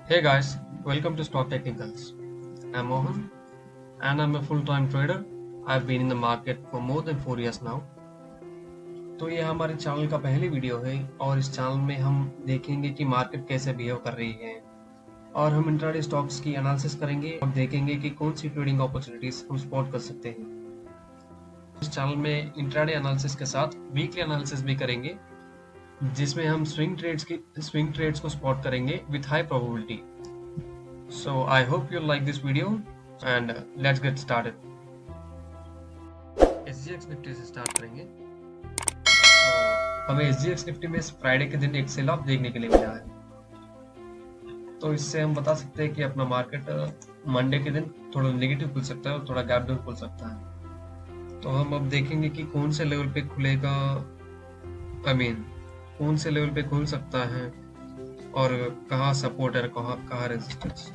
Hey guys, welcome to Stock Technicals. I'm Mohan and I'm a full-time trader. I've been in the market for more than 4 years now. तो ये हमारे channel का पहली video है और इस channel में हम देखेंगे कि मार्केट कैसे बिहेव कर रही है और हम इंट्राडे स्टॉक्स की एनालिसिस करेंगे और देखेंगे कि कौन सी ट्रेडिंग अपॉर्चुनिटीज हम स्पॉट कर सकते हैं। इस चैनल में इंट्राडे एनालिसिस के साथ वीकली एनालिसिस भी करेंगे जिसमें हम स्विंग ट्रेड्स को स्पॉट करेंगे with high probability. So I hope you like this video and let's get started. SGX Nifty से स्टार्ट करेंगे। तो हमें SGX निफ्टी में फ्राइडे के दिन एक सेल ऑफ देखने के लिए मिला है। तो इससे हम बता सकते हैं कि अपना मार्केट मंडे के दिन थोड़ा नेगेटिव खुल सकता है और थोड़ा गैप डाउन खुल सकता है। तो हम अब देखेंगे कि कौन से लेवल पे खुलेगा, कौन से लेवल पे खुल सकता है और कहाँ सपोर्ट है, कहाँ रेजिस्टेंस।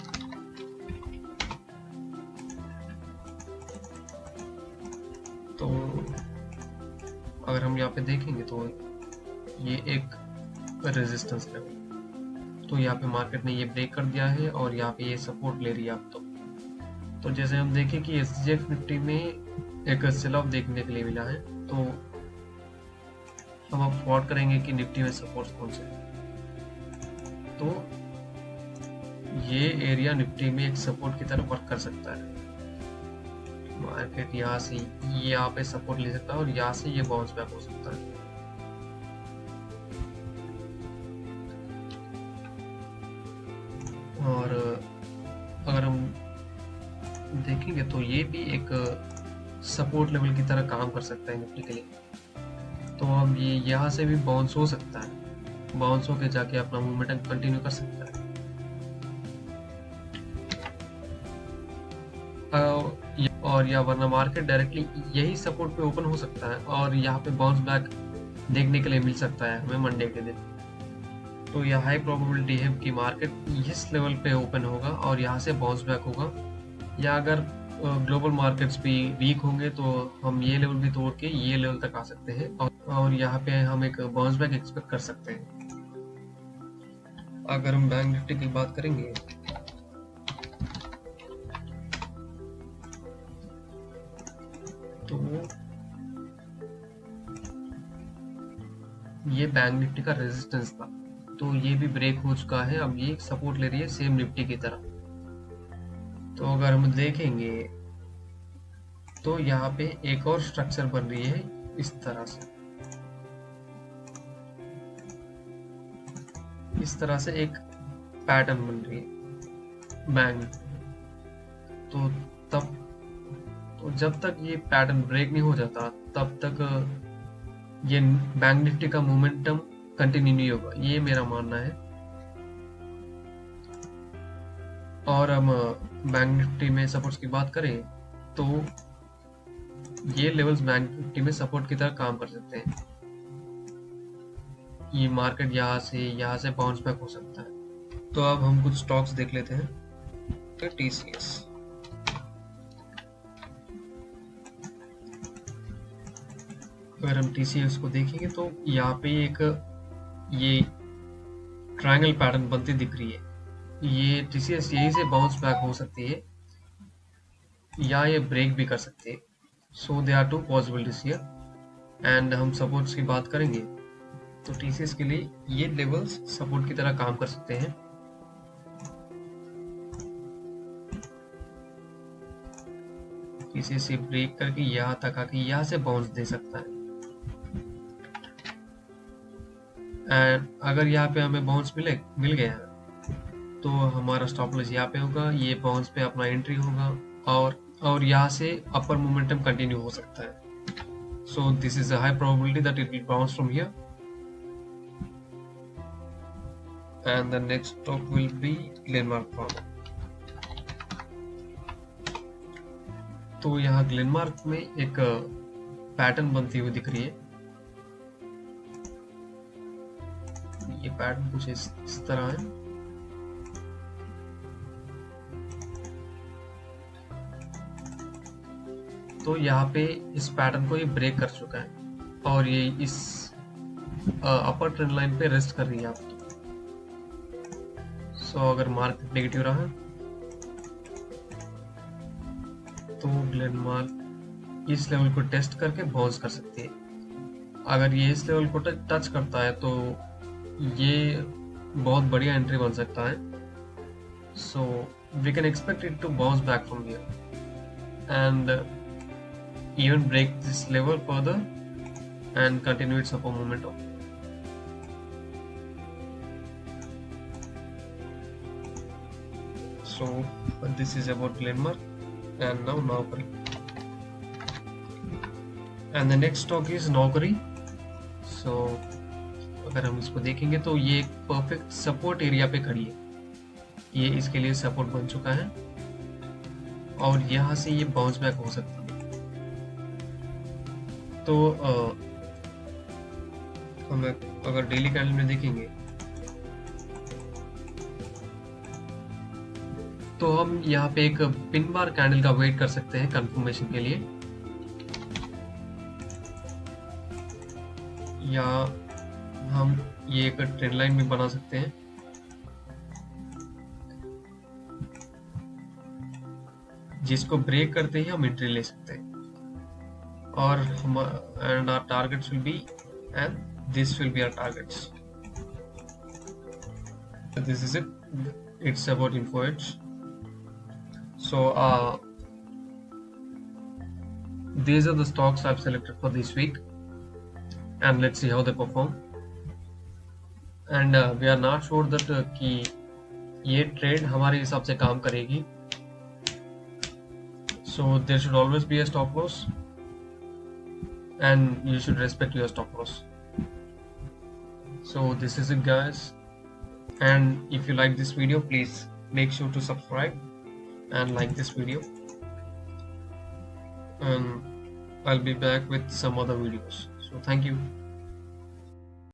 तो अगर हम यहाँ पे देखेंगे तो ये एक रेजिस्टेंस लेवल, तो यहाँ पे मार्केट ने ये ब्रेक कर दिया है और यहाँ पे ये सपोर्ट ले रही है अब तो जैसे हम देखें कि SGX निफ्टी में एक सेल ऑफ देखने के लिए मिला है, तो हम अब स्पॉट करेंगे कि निफ्टी में सपोर्ट कौन से हैं। तो ये एरिया निफ्टी में एक सपोर्ट की तरह वर्क कर सकता है। मार्केट यहाँ से यहाँ पे सपोर्ट ले सकता है और यहाँ से ये बाउंस बैक हो सकता है। और अगर हम देखेंगे तो ये भी एक सपोर्ट लेवल की तरह काम कर सकता है निफ्टी के लिए। तो अब ये यहाँ से भी बाउंस हो सकता है, बाउंस होके जाके अपना मूवमेंट कंटिन्यू कर सकता है। और या वरना मार्केट डायरेक्टली यही सपोर्ट पे ओपन हो सकता है और यहाँ पे बाउंस बैक देखने के लिए मिल सकता है हमें मंडे के दिन। तो यह हाई प्रोबेबिलिटी है कि मार्केट इस लेवल पे ओपन होगा और यहाँ से बाउंस बैक होगा, या अगर ग्लोबल मार्केट्स भी वीक होंगे तो हम ये लेवल भी तोड़ के ये लेवल तक आ सकते हैं और यहाँ पे हम एक बाउंस बैक एक्सपेक्ट कर सकते हैं। अगर हम बैंक निफ्टी की बात करेंगे तो ये बैंक निफ्टी का रेजिस्टेंस था, तो ये भी ब्रेक हो चुका है। अब ये सपोर्ट ले रही है सेम निफ्टी की तरह। तो अगर हम देखेंगे तो यहाँ पे एक और स्ट्रक्चर बन रही है इस तरह से एक पैटर्न बन रही है बैंक। तो जब तक ये पैटर्न ब्रेक नहीं हो जाता तब तक ये बैंक निफ्टी का मोमेंटम कंटिन्यू नहीं होगा, ये मेरा मानना है। और हम बैंक निफ्टी में सपोर्ट्स की बात करें तो ये लेवल्स बैंक निफ्टी में सपोर्ट की तरह काम कर सकते हैं। ये मार्केट यहाँ से बाउंस बैक हो सकता है। तो अब हम कुछ स्टॉक्स देख लेते हैं। तो TCS, अगर हम TCS को देखेंगे तो यहाँ पे एक ये ट्रायंगल पैटर्न बनती दिख रही है। ये TCS यहीं से बाउंस बैक हो सकती है या ये ब्रेक भी कर सकती है। So there are two possibilities here. And हम सपोर्ट्स की बात करेंगे तो TCS के लिए ये लेवल्स सपोर्ट की तरह काम कर सकते हैं। TCS से ब्रेक करके यहाँ तक आके यहाँ से बाउंस दे सकता है। एंड अगर यहाँ पे हमें बाउंस मिल गया तो हमारा स्टॉप लॉस यहाँ पे होगा, ये बाउंस पे अपना एंट्री होगा और यहाँ से अपर मोमेंटम कंटिन्यू हो सकता है। So this is a high probability that it will bounce from here and the next stock will be Glenmark pharma. तो यहाँ ग्लेनमार्क में एक पैटर्न बनती हुई दिख रही है। ये पैटर्न कुछ इस तरह है। तो यहाँ पे इस पैटर्न को ये ब्रेक कर चुका है और ये इस अपर ट्रेंड लाइन पे रेस्ट कर रही है आप। सो अगर मार्केट नेगेटिव रहा तो ग्लेनमार्क इस लेवल को टेस्ट करके बाउंस कर सकती है। अगर ये इस लेवल को टच करता है तो ये बहुत बढ़िया एंट्री बन सकता है। So we can expect it to bounce back from here and even break this level further and continue its upper momentum. So this is about Glenmark and now Naukri. And the next stock is Naukri. So अगर हम इसको देखेंगे तो ये एक perfect support area पे खड़ी है। ये इसके लिए सपोर्ट बन चुका है और यहाँ से ये बाउंस बैक हो सकता है। तो हम अगर डेली कैंडल में देखेंगे तो हम यहाँ पे एक पिन बार कैंडल का वेट कर सकते हैं कंफर्मेशन के लिए, या हम ये एक ट्रेंड लाइन भी बना सकते हैं जिसको ब्रेक करते ही हम एंट्री ले सकते हैं। और हम and our targets will be, and this will be our targets. So this is it. It's about info edge. So these are the stocks I've selected for this week, and let's see how they perform. And we are not sure that कि ये trade हमारे हिसाब से काम करेगी. So there should always be a stop loss. And you should respect your stop loss. So this is it, guys, and if you like this video, please make sure to subscribe and like this video, and I'll be back with some other videos. So thank you.